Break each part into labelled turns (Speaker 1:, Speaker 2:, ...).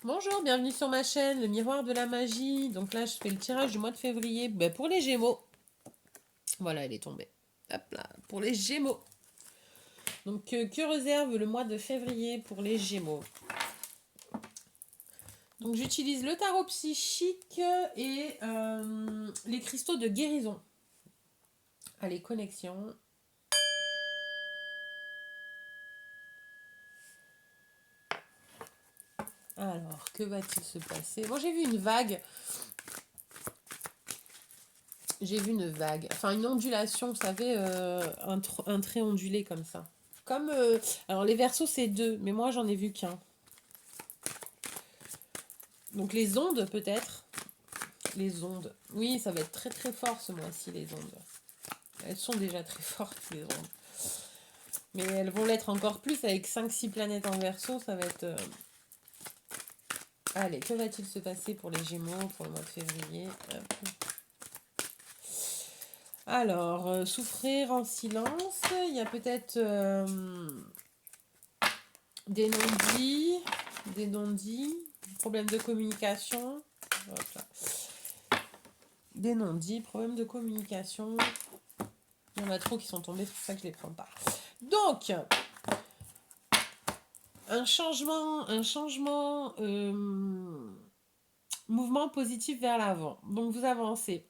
Speaker 1: Bonjour, bienvenue sur ma chaîne, le miroir de la magie. Donc là, je fais le tirage du mois de février pour les Gémeaux. Voilà, elle est tombée. Hop là, pour les Gémeaux. Donc, que réserve le mois de février pour les Gémeaux? Donc, j'utilise le tarot psychique et les cristaux de guérison. Allez, connexion. Alors, que va-t-il se passer? Bon, j'ai vu une vague. Enfin une ondulation, vous savez, un trait ondulé comme ça. Comme, alors les Verseaux c'est deux, mais moi j'en ai vu qu'un. Donc les ondes peut-être, les ondes. Oui, ça va être très très fort ce mois-ci les ondes. Elles sont déjà très fortes les ondes. Mais elles vont l'être encore plus avec 5-6 planètes en Verseau, ça va être... Allez, que va-t-il se passer pour les Gémeaux pour le mois de février? Alors, souffrir en silence, il y a peut-être des non-dits, problèmes de communication, des non-dits, problèmes de communication. Il y en a trop qui sont tombés, c'est pour ça que je les prends pas. Donc, un changement, mouvement positif vers l'avant. Donc vous avancez.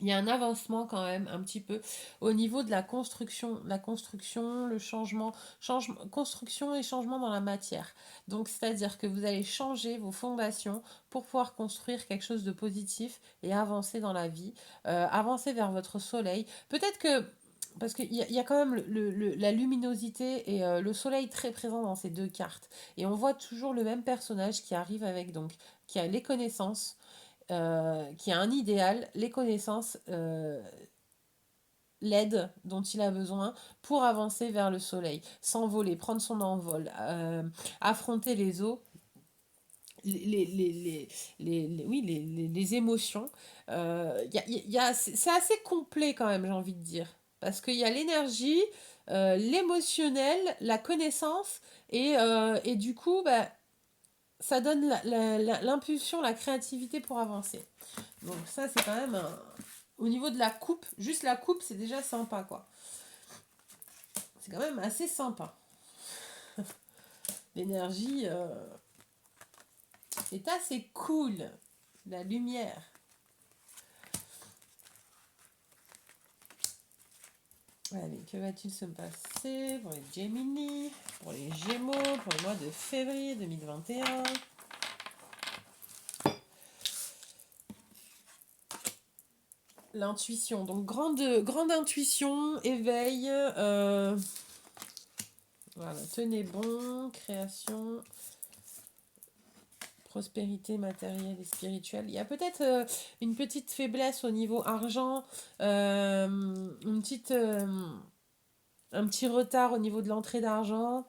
Speaker 1: Il y a un avancement quand même un petit peu au niveau de la construction, le changement, construction et changement dans la matière. Donc c'est-à-dire que vous allez changer vos fondations pour pouvoir construire quelque chose de positif et avancer dans la vie, avancer vers votre soleil. Peut-être que parce qu'il y a quand même la luminosité et le soleil très présent dans ces deux cartes. Et on voit toujours le même personnage qui arrive avec donc qui a les connaissances, qui a un idéal, les connaissances, l'aide dont il a besoin pour avancer vers le soleil, s'envoler, prendre son envol, affronter les eaux, les émotions. C'est assez complet quand même, j'ai envie de dire. Parce qu'il y a l'énergie, l'émotionnel, la connaissance, et du coup, bah, ça donne l'impulsion, la créativité pour avancer. Donc ça, c'est quand même au niveau de la coupe, juste la coupe, c'est déjà sympa, quoi. C'est quand même assez sympa. L'énergie est assez cool. La lumière. Allez, que va-t-il se passer pour les Gemini, pour les Gémeaux, pour le mois de février 2021? L'intuition, donc grande intuition, éveil, voilà, tenez bon, création, prospérité matérielle et spirituelle. Il y a peut-être une petite faiblesse au niveau argent, une petite, un petit retard au niveau de l'entrée d'argent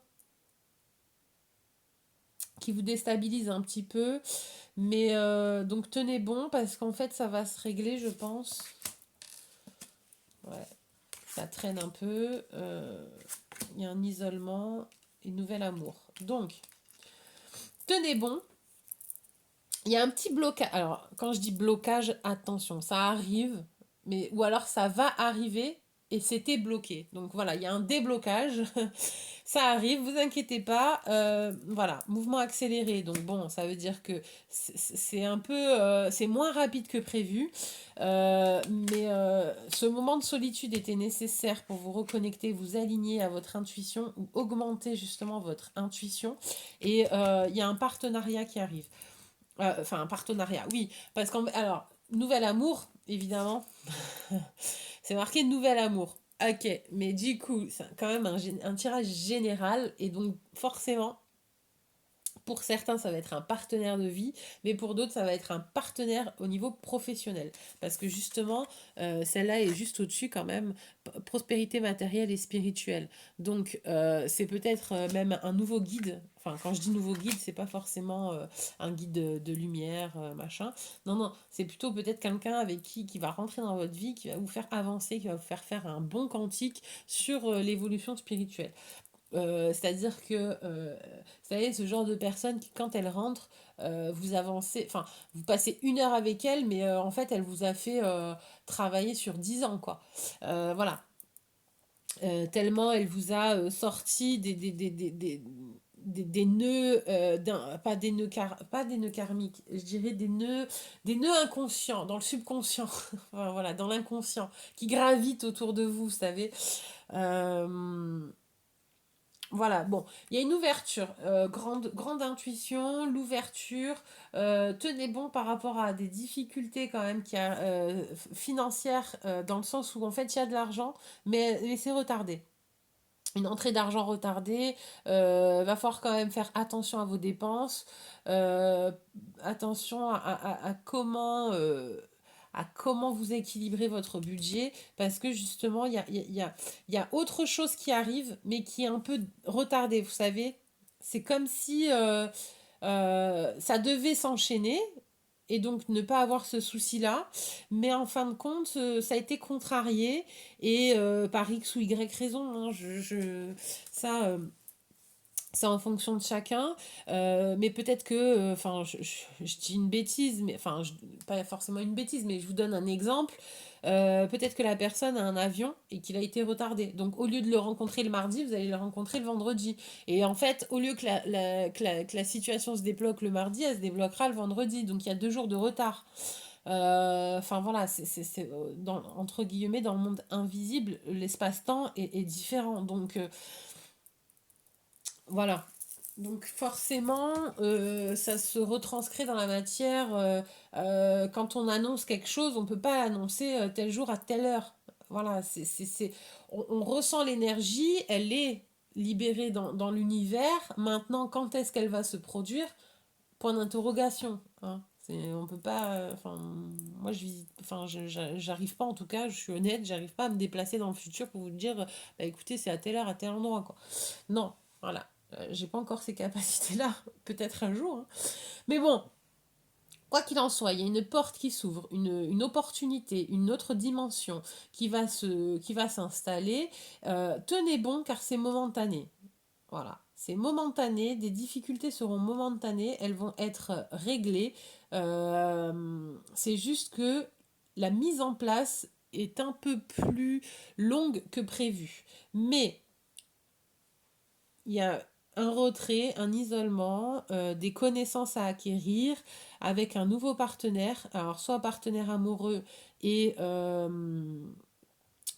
Speaker 1: qui vous déstabilise un petit peu. Mais donc tenez bon parce qu'en fait ça va se régler, je pense. Ouais, ça traîne un peu. Il y a un isolement et nouvel amour. Donc, tenez bon. Il y a un petit blocage. Alors, quand je dis blocage, attention, ça arrive, mais ou alors ça va arriver et c'était bloqué. Donc voilà, il y a un déblocage. Ça arrive, vous inquiétez pas. Voilà, mouvement accéléré. Donc bon, ça veut dire que c'est un peu, c'est moins rapide que prévu. Mais ce moment de solitude était nécessaire pour vous reconnecter, vous aligner à votre intuition ou augmenter justement votre intuition. Et il y a un partenariat qui arrive. Enfin, un partenariat, oui. Parce qu'en... Alors, nouvel amour, évidemment. C'est marqué nouvel amour. Ok, mais du coup, c'est quand même un tirage général. Et donc, forcément, pour certains, ça va être un partenaire de vie, mais pour d'autres, ça va être un partenaire au niveau professionnel. Parce que justement, celle-là est juste au-dessus quand même, prospérité matérielle et spirituelle. Donc, c'est peut-être même un nouveau guide. Enfin, quand je dis nouveau guide, c'est pas forcément un guide de lumière, machin. Non, non, c'est plutôt peut-être quelqu'un avec qui va rentrer dans votre vie, qui va vous faire avancer, qui va vous faire faire un bon quantique sur l'évolution spirituelle. C'est-à-dire que, vous savez, ce genre de personne qui, quand elle rentre, vous avancez, enfin, vous passez 1 heure avec elle, mais en fait, elle vous a fait travailler sur 10 ans, quoi. Voilà. Tellement elle vous a sorti des nœuds, pas des nœuds, pas des nœuds karmiques, je dirais des nœuds inconscients, dans le subconscient, enfin, voilà, dans l'inconscient, qui gravitent autour de vous, vous savez. Euh, voilà, bon, il y a une ouverture, grande intuition, l'ouverture, tenez bon par rapport à des difficultés quand même financières, dans le sens où en fait il y a de l'argent, mais c'est retardé. Une entrée d'argent retardée, va falloir quand même faire attention à vos dépenses, euh, attention à comment vous équilibrez votre budget, parce que justement, il y a autre chose qui arrive, mais qui est un peu retardée, vous savez. C'est comme si ça devait s'enchaîner, et donc ne pas avoir ce souci-là. Mais en fin de compte, ça a été contrarié et par X ou Y raison, hein, ça, c'est en fonction de chacun, mais peut-être que, enfin, je dis une bêtise, mais enfin, pas forcément une bêtise, mais je vous donne un exemple. Peut-être que la personne a un avion et qu'il a été retardé. Donc, au lieu de le rencontrer le mardi, vous allez le rencontrer le vendredi. Et en fait, au lieu que la situation se débloque le mardi, elle se débloquera le vendredi. Donc, il y a 2 jours de retard. Enfin voilà, entre guillemets, dans le monde invisible, l'espace-temps est différent. Donc, voilà. Donc forcément, ça se retranscrit dans la matière. Quand on annonce quelque chose, on ne peut pas annoncer tel jour à telle heure. Voilà, on ressent l'énergie, elle est libérée dans l'univers. Maintenant, quand est-ce qu'elle va se produire? Point d'interrogation. Hein. On peut pas. Enfin, moi, j'arrive pas, en tout cas, je suis honnête, j'arrive pas à me déplacer dans le futur pour vous dire, bah écoutez, c'est à telle heure, à tel endroit, quoi. Non, voilà. J'ai pas encore ces capacités-là, peut-être un jour. Hein. Mais bon, quoi qu'il en soit, il y a une porte qui s'ouvre, une opportunité, une autre dimension qui va s'installer. Tenez bon car c'est momentané. Voilà, c'est momentané, des difficultés seront momentanées, elles vont être réglées. C'est juste que la mise en place est un peu plus longue que prévu. Mais il y a un retrait, un isolement, des connaissances à acquérir avec un nouveau partenaire, alors soit partenaire amoureux et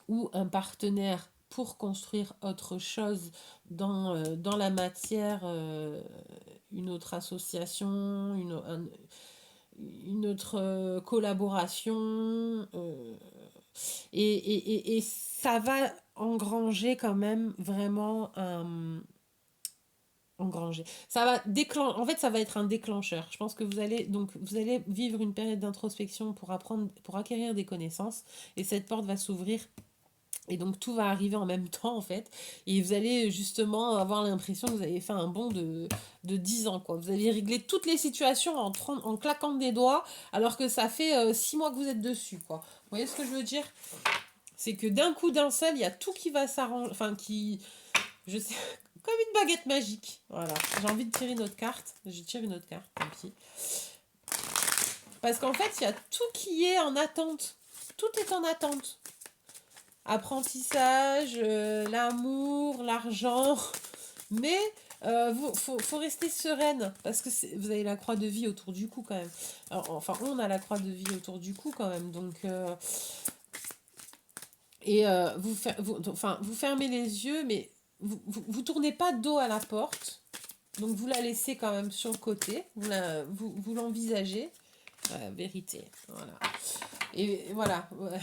Speaker 1: ou un partenaire pour construire autre chose dans la matière, une autre association, une autre collaboration, et ça va engranger quand même vraiment un, engranger. Ça va en fait, ça va être un déclencheur. Je pense que vous allez vivre une période d'introspection pour apprendre, pour acquérir des connaissances, et cette porte va s'ouvrir. Et donc tout va arriver en même temps en fait. Et vous allez justement avoir l'impression que vous avez fait un bond de 10 ans. Quoi. Vous allez régler toutes les situations en claquant des doigts alors que ça fait 6 mois que vous êtes dessus. Quoi. Vous voyez ce que je veux dire? C'est que d'un coup, d'un seul, il y a tout qui va s'arranger. Enfin, qui. Je sais. Comme une baguette magique. Voilà. J'ai envie de tirer une autre carte. Je tire une autre carte, tant pis. Parce qu'en fait, il y a tout qui est en attente. Tout est en attente. Apprentissage, l'amour, l'argent. Mais faut rester sereine parce que vous avez la croix de vie autour du cou quand même. Alors, enfin, on a la croix de vie autour du cou quand même. Donc, et vous fermez les yeux, mais vous tournez pas dos à la porte. Donc, vous la laissez quand même sur le côté. Vous l'envisagez. Vérité. Voilà. Et voilà. Ouais.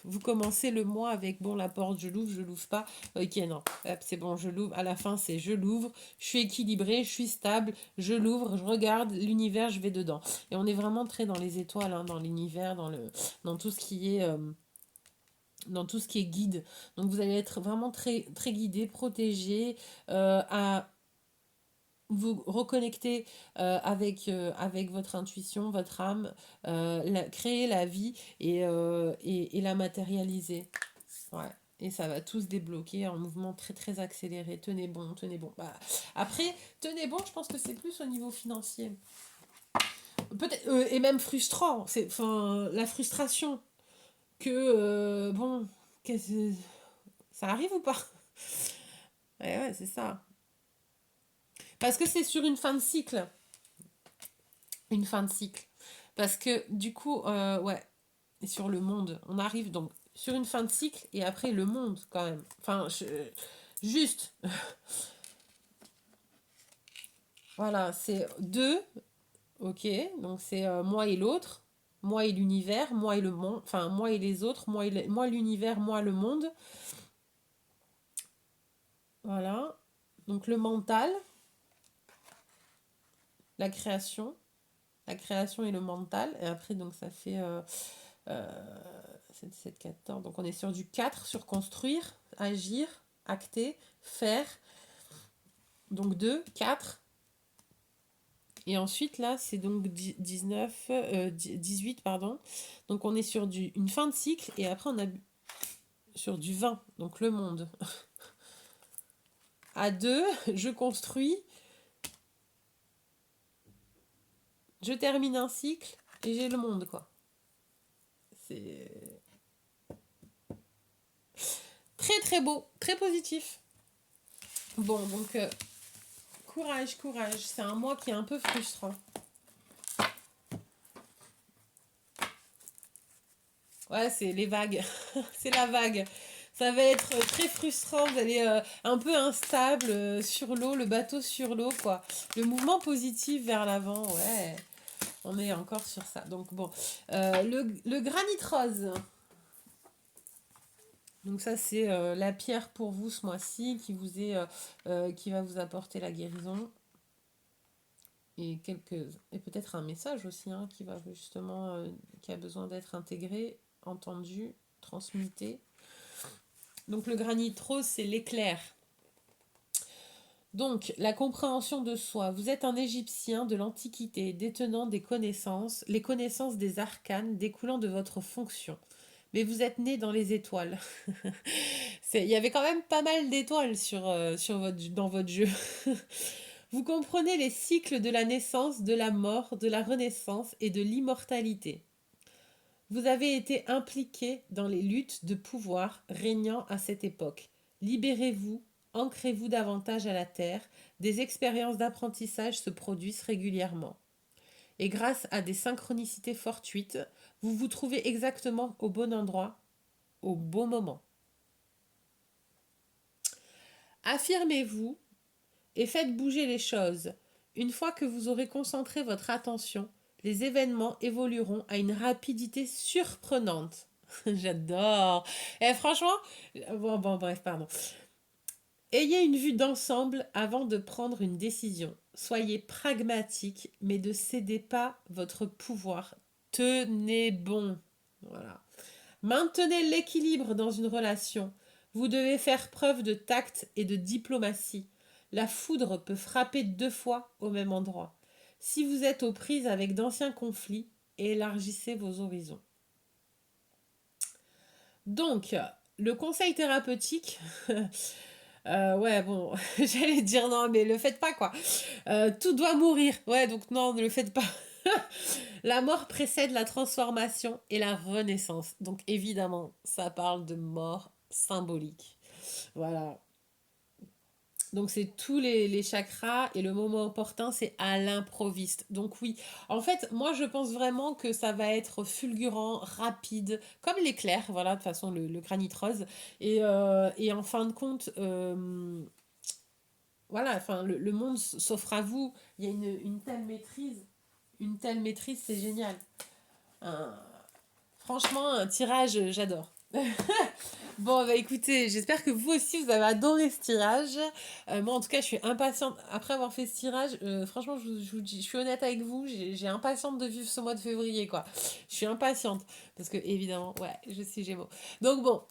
Speaker 1: Vous commencez le mois avec, bon, la porte, je l'ouvre pas. Ok, non. Hop, c'est bon, je l'ouvre. À la fin, c'est je l'ouvre. Je suis équilibrée, je suis stable. Je l'ouvre, je regarde l'univers, je vais dedans. Et on est vraiment très dans les étoiles, hein, dans l'univers, dans tout ce qui est. Dans tout ce qui est guide. Donc vous allez être vraiment très, très guidé, protégé, à vous reconnecter avec votre intuition, votre âme, créer la vie et la matérialiser. Ouais. Et ça va tous débloquer en mouvement très très accéléré. Tenez bon, tenez bon. Bah, après, tenez bon, je pense que c'est plus au niveau financier. Peut-être, et même frustrant. C'est, enfin, la frustration que, bon, ça arrive ou pas? Ouais, ouais, c'est ça. Parce que c'est sur une fin de cycle. Une fin de cycle. Parce que du coup, ouais, et sur le monde, on arrive donc sur une fin de cycle et après le monde quand même. Enfin, juste, voilà, c'est deux, ok, donc c'est moi et l'autre, moi et l'univers, moi et le monde, enfin moi et les autres, moi l'univers, moi le monde, voilà. Donc le mental, la création, la création et le mental, et après donc ça fait euh, 7, 7, 14, donc on est sur du 4 sur construire, agir, acter, faire, donc 2 4. Et ensuite, là, c'est donc 19, 18, pardon. Donc, on est sur une fin de cycle et après, on a sur du 20, donc le monde. À 2, je construis, je termine un cycle et j'ai le monde, quoi. C'est très, très beau, très positif. Bon, donc, courage, courage. C'est un mois qui est un peu frustrant. Ouais, c'est les vagues. C'est la vague. Ça va être très frustrant. Vous allez un peu instable sur l'eau, le bateau sur l'eau, quoi. Le mouvement positif vers l'avant, ouais. On est encore sur ça. Donc bon, le granit rose. Donc ça, c'est la pierre pour vous ce mois-ci qui va vous apporter la guérison. Et peut-être un message aussi qui va justement, qui a besoin d'être intégré, entendu, transmuté. Donc le granit rose, c'est l'éclair. Donc, la compréhension de soi. Vous êtes un Égyptien de l'Antiquité, détenant des connaissances, les connaissances des arcanes découlant de votre fonction. Mais vous êtes né dans les étoiles. Il y avait quand même pas mal d'étoiles dans votre jeu. Vous comprenez les cycles de la naissance, de la mort, de la renaissance et de l'immortalité. Vous avez été impliqué dans les luttes de pouvoir régnant à cette époque. Libérez-vous, ancrez-vous davantage à la terre, des expériences d'apprentissage se produisent régulièrement. Et grâce à des synchronicités fortuites, vous vous trouvez exactement au bon endroit, au bon moment. Affirmez-vous et faites bouger les choses. Une fois que vous aurez concentré votre attention, les événements évolueront à une rapidité surprenante. J'adore. Et franchement, bon, bref, pardon. Ayez une vue d'ensemble avant de prendre une décision. Soyez pragmatique, mais ne cédez pas votre pouvoir. Tenez bon. Voilà. Maintenez l'équilibre dans une relation. Vous devez faire preuve de tact et de diplomatie. La foudre peut frapper 2 fois au même endroit. Si vous êtes aux prises avec d'anciens conflits, élargissez vos horizons. Donc, le conseil thérapeutique, ouais, bon, j'allais dire non, mais le faites pas, quoi. Tout doit mourir. Ouais, donc non, ne le faites pas. La mort précède la transformation et la renaissance. Donc évidemment, ça parle de mort symbolique. Voilà. Donc c'est tous les chakras et le moment opportun, c'est à l'improviste. Donc oui, en fait, moi je pense vraiment que ça va être fulgurant, rapide, comme l'éclair, voilà, de toute façon le granit rose. Et en fin de compte, voilà, enfin le monde s'offre à vous. Il y a une telle maîtrise, c'est génial. Un- Franchement, un tirage, j'adore. Bon, bah écoutez, j'espère que vous aussi, vous avez adoré ce tirage. Moi, en tout cas, je suis impatiente. Après avoir fait ce tirage, franchement, je vous dis, je suis honnête avec vous, j'ai impatiente de vivre ce mois de février, quoi. Je suis impatiente. Parce que, évidemment, ouais, je suis Gémeaux. Donc, bon,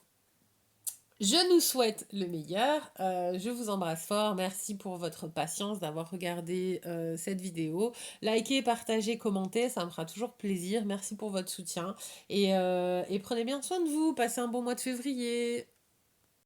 Speaker 1: je nous souhaite le meilleur. Je vous embrasse fort. Merci pour votre patience d'avoir regardé cette vidéo. Likez, partagez, commentez, ça me fera toujours plaisir. Merci pour votre soutien. Et prenez bien soin de vous. Passez un bon mois de février.